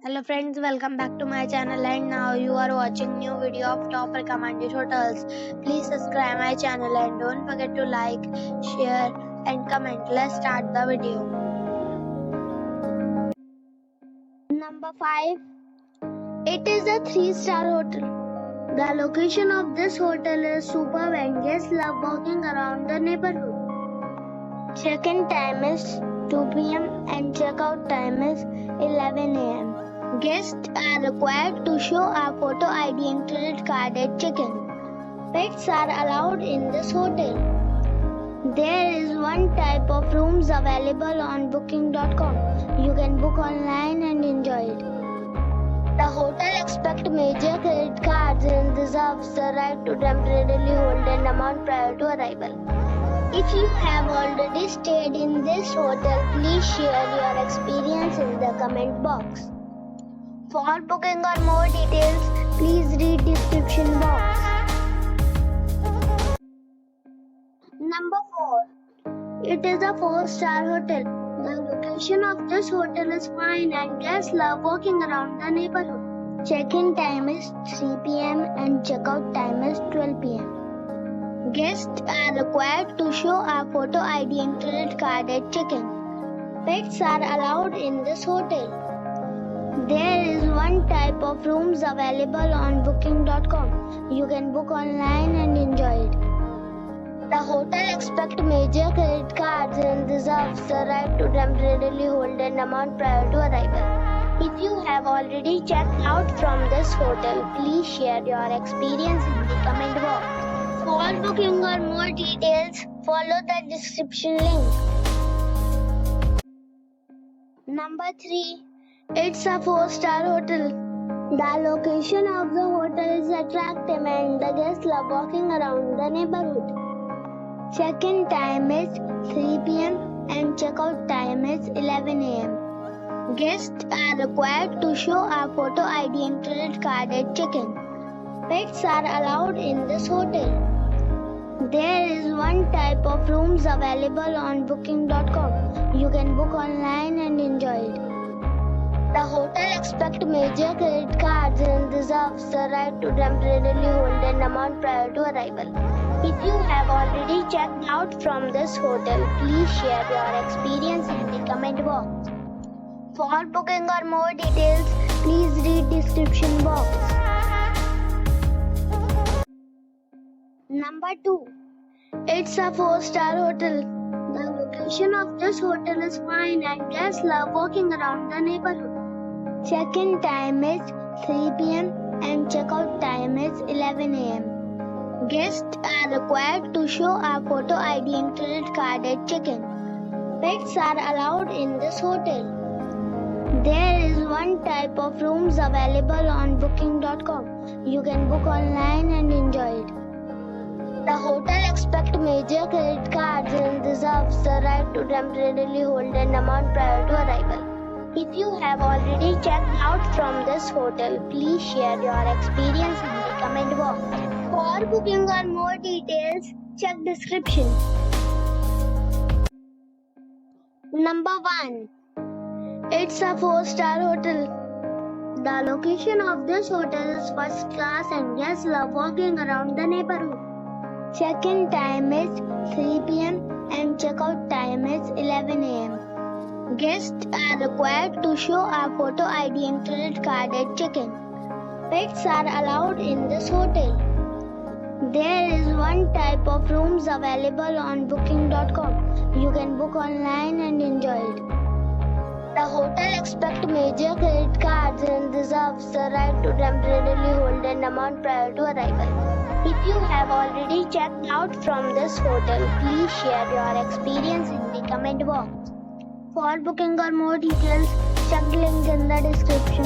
Hello friends, welcome back to my channel and now you are watching new video of top recommended hotels. Please subscribe my channel and don't forget to like, share and comment. Let's start the video. Number 5. It is a 3-star hotel. The location of this hotel is superb and guests love walking around the neighborhood. Check-in time is 2 p.m. and check-out time is 11 a.m. Guests are required to show a photo ID and credit card at check-in. Pets are allowed in this hotel. There is one type of rooms available on booking.com. You can book online and enjoy it. The hotel expects major credit cards and reserves the right to temporarily hold an amount prior to arrival. If you have already stayed in this hotel, please share your experience in the comment box. For booking or more details, please read description box. Number 4. It is a 4-star hotel. The location of this hotel is fine and guests love walking around the neighborhood. Check-in time is 3 p.m. and check-out time is 12 p.m. Guests are required to show a photo ID and credit card at check-in. Pets are allowed in this hotel. There is one type of rooms available on booking.com. You can book online and enjoy it. The hotel expects major credit cards and reserves the right to temporarily hold an amount prior to arrival. If you have already checked out from this hotel, please share your experience in the comment box. For booking or more details, follow the description link. Number 3. It's a 4-star hotel. The location of the hotel is attractive and the guests love walking around the neighborhood. Check-in time is 3 p.m. and check-out time is 11 a.m. Guests are required to show a photo ID and credit card at check-in. Pets are allowed in this hotel. There is one type of rooms available on booking.com. You can book online and enjoy it. The hotel expects major credit cards and reserves the right to temporarily hold an amount prior to arrival. If you have already checked out from this hotel, please share your experience in the comment box. For booking or more details, please read description box. Number 2. It's a 4-star hotel. The location of this hotel is fine and guests love walking around the neighborhood. Check-in time is 3 p.m. and check-out time is 11 a.m. Guests are required to show a photo ID and credit card at check-in. Pets are allowed in this hotel. There is one type of rooms available on booking.com. You can book online and enjoy it. The hotel expects major credit cards and reserves the right to temporarily hold an amount prior to arrival. If you have already checked out from this hotel, please share your experience in the comment box. For booking or more details, check description. Number 1. It's a 4-star hotel. The location of this hotel is first class and guests love walking around the neighborhood. Check-in time is 3 p.m. and check-out time is 11 a.m. Guests are required to show a photo ID and credit card at check-in. Pets are allowed in this hotel. There is one type of rooms available on booking.com. You can book online and enjoy it. The hotel expects major credit cards and reserves the right to temporarily hold an amount prior to arrival. If you have already checked out from this hotel, please share your experience in the comment box. For booking or more details, check the link in the description.